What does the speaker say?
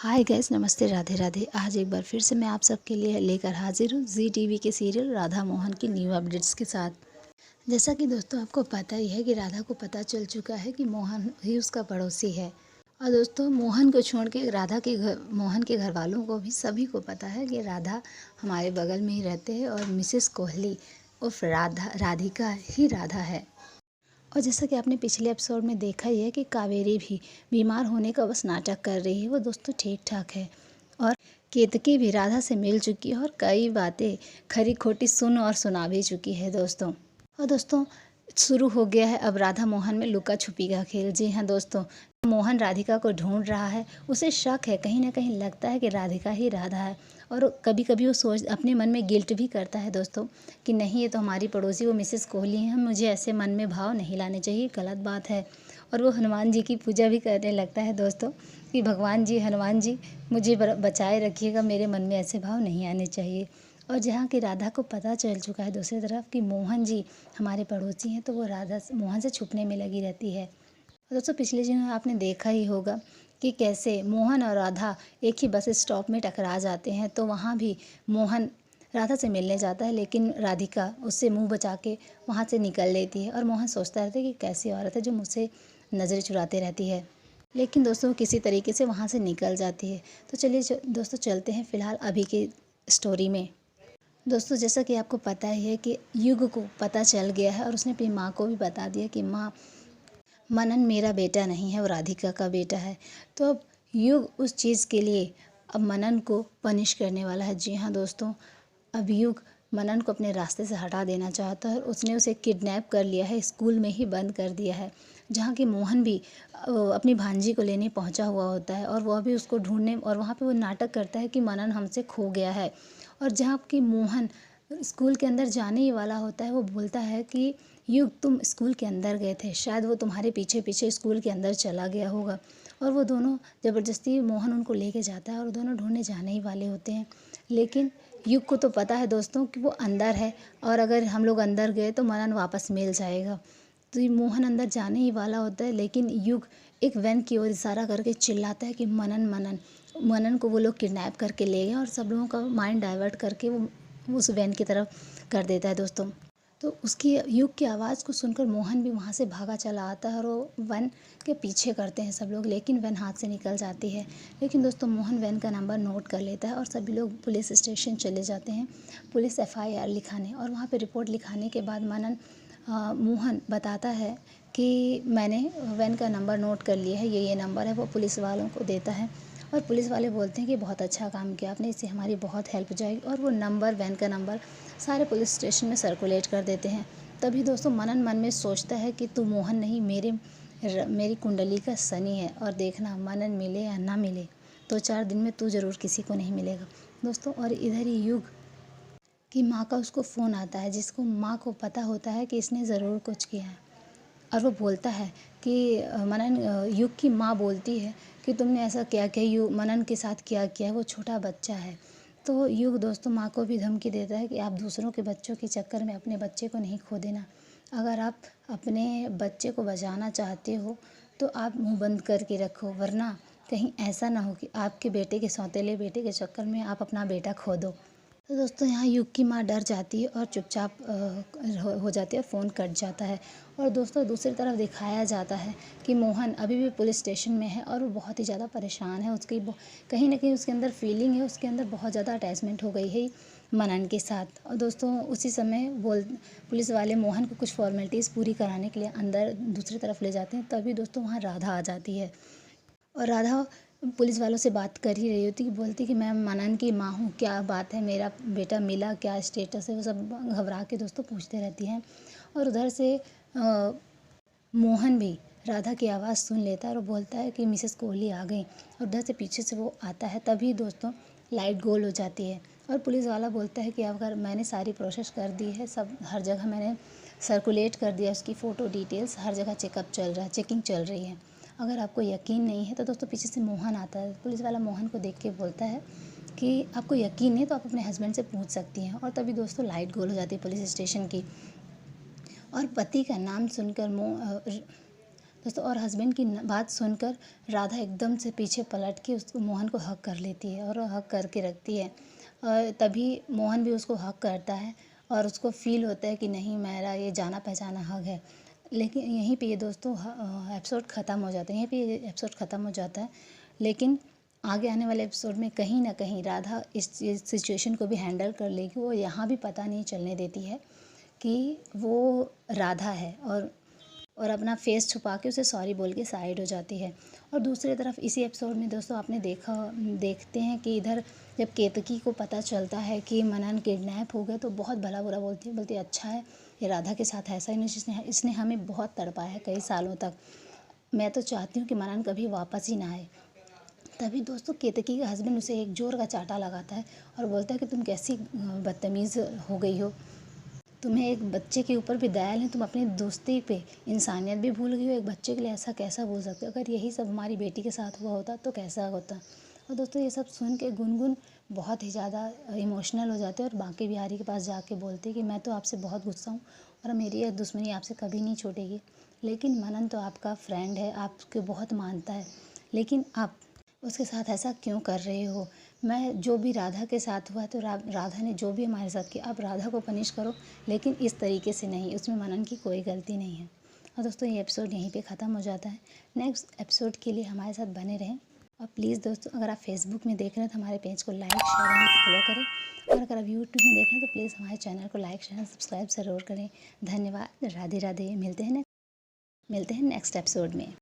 Hi guys, नमस्ते, राधे राधे। आज एक बार फिर से मैं आप सबके लिए लेकर हाजिर हूँ जी टीवी के सीरियल राधा मोहन की न्यू अपडेट्स के साथ। जैसा कि दोस्तों आपको पता ही है कि राधा को पता चल चुका है कि मोहन ही उसका पड़ोसी है। और दोस्तों मोहन को छोड़ के मोहन के घर वालों को भी सभी को पता है कि राधा हमारे बगल में ही रहते हैं और मिसेस कोहली उर्फ राधिका ही राधा है। और जैसा कि आपने पिछले एपिसोड में देखा ही है कि कावेरी भी बीमार होने का बस नाटक कर रही है। वो दोस्तों ठीक ठाक है और केतकी भी राधा से मिल चुकी है और कई बातें खरी खोटी सुन और सुना भी चुकी है दोस्तों। और दोस्तों शुरू हो गया है अब राधा मोहन में लुका छुपी का खेल। जी हाँ दोस्तों, मोहन राधिका को ढूंढ रहा है। उसे शक है, कहीं ना कहीं लगता है कि राधिका ही राधा है। और कभी कभी वो अपने मन में गिल्ट भी करता है दोस्तों कि नहीं, ये तो हमारी पड़ोसी वो मिसेस कोहली हैं, मुझे ऐसे मन में भाव नहीं लाने चाहिए, गलत बात है। और वो हनुमान जी की पूजा भी करने लगता है दोस्तों कि भगवान जी, हनुमान जी, मुझे बचाए रखिएगा, मेरे मन में ऐसे भाव नहीं आने चाहिए। और जहाँ की राधा को पता चल चुका है दूसरी तरफ कि मोहन जी हमारे पड़ोसी हैं, तो वो मोहन से छुपने में लगी रहती है। और दोस्तों पिछले दिनों आपने देखा ही होगा कि कैसे मोहन और राधा एक ही बस स्टॉप में टकरा जाते हैं। तो वहाँ भी मोहन राधा से मिलने जाता है, लेकिन राधिका उससे मुंह बचा के वहाँ से निकल लेती है। और मोहन सोचता रहता है कि कैसी औरत है जो मुझसे नज़रें चुराते रहती है, लेकिन दोस्तों किसी तरीके से वहाँ से निकल जाती है। तो चलिए दोस्तों चलते हैं फ़िलहाल अभी की स्टोरी में। दोस्तों जैसा कि आपको पता ही है कि युग को पता चल गया है और उसने अपनी माँ को भी बता दिया कि माँ, मनन मेरा बेटा नहीं है, वो राधिका का बेटा है। तो अब युग उस चीज़ के लिए अब मनन को पनिश करने वाला है। जी हाँ दोस्तों, अब युग मनन को अपने रास्ते से हटा देना चाहता है और उसने उसे किडनैप कर लिया है, स्कूल में ही बंद कर दिया है, जहाँ कि मोहन भी अपनी भांजी को लेने पहुँचा हुआ होता है और वह भी उसको ढूंढने, और वहाँ पे वो नाटक करता है कि मनन हमसे खो गया है। और जहाँ कि मोहन स्कूल के अंदर जाने ही वाला होता है, वो बोलता है कि युग, तुम स्कूल के अंदर गए थे, शायद वो तुम्हारे पीछे पीछे स्कूल के अंदर चला गया होगा। और वो दोनों ज़बरदस्ती मोहन उनको लेके जाता है और दोनों ढूंढने जाने ही वाले होते हैं। लेकिन युग को तो पता है दोस्तों कि वो अंदर है और अगर हम लोग अंदर गए तो मनन वापस मिल जाएगा। तो ये मोहन अंदर जाने ही वाला होता है, लेकिन युग एक वैन की ओर इशारा करके चिल्लाता है कि मनन मनन। मनन को वो लोग किडनैप करके ले गए और सब लोगों का माइंड डाइवर्ट करके वो उस वैन की तरफ कर देता है दोस्तों। तो उसकी युग की आवाज़ को सुनकर मोहन भी वहाँ से भागा चला आता है और वो वैन के पीछे करते हैं सब लोग, लेकिन वैन हाथ से निकल जाती है। लेकिन दोस्तों मोहन वैन का नंबर नोट कर लेता है और सभी लोग पुलिस स्टेशन चले जाते हैं पुलिस FIR लिखाने। और वहाँ पे रिपोर्ट लिखाने के बाद मोहन बताता है कि मैंने वैन का नंबर नोट कर लिया है, ये नंबर है। वो पुलिस वालों को देता है और पुलिस वाले बोलते हैं कि बहुत अच्छा काम किया आपने, इससे हमारी बहुत हेल्प हो जाएगी। और वो वैन का नंबर सारे पुलिस स्टेशन में सर्कुलेट कर देते हैं। तभी दोस्तों मनन मन में सोचता है कि तू मोहन नहीं, मेरी कुंडली का शनि है, और देखना मनन मिले या ना मिले, 2-4 दिन में तू ज़रूर किसी को नहीं मिलेगा दोस्तों। और इधर ही युग की माँ का उसको फ़ोन आता है, जिसको माँ को पता होता है कि इसने ज़रूर कुछ किया है। और वो बोलता है कि युग की माँ बोलती है कि तुमने ऐसा क्या किया, मनन के साथ क्या किया है, वो छोटा बच्चा है। तो युग दोस्तों माँ को भी धमकी देता है कि आप दूसरों के बच्चों के चक्कर में अपने बच्चे को नहीं खो देना। अगर आप अपने बच्चे को बचाना चाहते हो तो आप मुंह बंद करके रखो, वरना कहीं ऐसा ना हो कि आपके बेटे के सौतेले बेटे के चक्कर में आप अपना बेटा खो दो। तो दोस्तों यहाँ युग की माँ डर जाती है और चुपचाप हो जाती है, फ़ोन कट जाता है। और दोस्तों दूसरी तरफ दिखाया जाता है कि मोहन अभी भी पुलिस स्टेशन में है और वो बहुत ही ज़्यादा परेशान है। कहीं ना कहीं उसके अंदर फीलिंग है, उसके अंदर बहुत ज़्यादा अटैचमेंट हो गई है मनन के साथ। और दोस्तों उसी समय पुलिस वाले मोहन को कुछ फॉर्मेलिटीज़ पूरी कराने के लिए अंदर दूसरी तरफ ले जाते हैं। तभी दोस्तों वहाँ राधा आ जाती है और राधा पुलिस वालों से बात कर ही रही होती कि बोलती कि मैं मनन की माँ हूँ, क्या बात है, मेरा बेटा मिला, क्या स्टेटस है, वो सब घबरा के दोस्तों पूछते रहती हैं। और उधर से मोहन भी राधा की आवाज़ सुन लेता है और बोलता है कि मिसेस कोहली आ गई। और उधर से पीछे से वो आता है, तभी दोस्तों लाइट गोल हो जाती है और पुलिस वाला बोलता है कि अगर मैंने सारी प्रोसेस कर दी है, सब हर जगह मैंने सर्कुलेट कर दिया, उसकी फ़ोटो डिटेल्स हर जगह चेकिंग चल रही है। अगर आपको यकीन नहीं है तो दोस्तों पीछे से मोहन आता है। पुलिस वाला मोहन को देख के बोलता है कि आपको यकीन नहीं तो आप अपने हस्बैंड से पूछ सकती हैं। और तभी दोस्तों लाइट गोल हो जाती है पुलिस स्टेशन की और पति का नाम सुनकर दोस्तों। और हस्बैंड की बात सुनकर राधा एकदम से पीछे पलट के उस मोहन को हग कर लेती है और हग करके रखती है। और तभी मोहन भी उसको हग करता है और उसको फील होता है कि नहीं, मेरा ये जाना पहचाना हग है। लेकिन यहीं पे ये दोस्तों एपिसोड ख़त्म हो जाता है, यहीं पे ये एपिसोड ख़त्म हो जाता है। लेकिन आगे आने वाले एपिसोड में कहीं ना कहीं राधा इस सिचुएशन को भी हैंडल कर लेगी। वो यहाँ भी पता नहीं चलने देती है कि वो राधा है, और अपना फेस छुपा के उसे सॉरी बोल के साइड हो जाती है। और दूसरी तरफ इसी एपिसोड में दोस्तों आपने देखते हैं कि इधर जब केतकी को पता चलता है कि मनन किडनैप हो गया तो बहुत भला बुरा बोलती है अच्छा है ये राधा के साथ ऐसा ही नहीं, इसने हमें बहुत तड़पाया है कई सालों तक। मैं तो चाहती हूँ कि मनन कभी वापस ही ना आए। तभी दोस्तों केतकी का हस्बैंड उसे एक जोर का चांटा लगाता है और बोलता है कि तुम कैसी बदतमीज़ हो गई हो, तुम्हें एक बच्चे के ऊपर भी दया नहीं, तुम अपनी दोस्ती पे इंसानियत भी भूल गई हो, एक बच्चे के लिए ऐसा कैसा बोल सकते हो, अगर यही सब हमारी बेटी के साथ हुआ होता तो कैसा होता। और दोस्तों ये सब सुन के गुनगुन बहुत ही ज़्यादा इमोशनल हो जाते हैं और बांके बिहारी के पास जाके बोलते हैं कि मैं तो आपसे बहुत गुस्सा हूँ और मेरी यह दुश्मनी आपसे कभी नहीं छूटेगी। लेकिन मनन तो आपका फ्रेंड है, आपको बहुत मानता है, लेकिन आप उसके साथ ऐसा क्यों कर रहे हो। मैं जो भी राधा के साथ हुआ तो राधा ने जो भी हमारे साथ किया, आप राधा को पनिश करो, लेकिन इस तरीके से नहीं, उसमें मनन की कोई गलती नहीं है। और दोस्तों ये एपिसोड यहीं पे ख़त्म हो जाता है। नेक्स्ट एपिसोड के लिए हमारे साथ बने रहें। और प्लीज़ दोस्तों अगर आप फेसबुक में देख रहे हैं तो हमारे पेज को लाइक शेयर एंड फॉलो करें, और अगर आप यूट्यूब में देख रहे हैं तो प्लीज़ हमारे चैनल को लाइक शेयर सब्सक्राइब ज़रूर करें। धन्यवाद। राधे राधे। मिलते हैं नेक्स्ट एपिसोड में।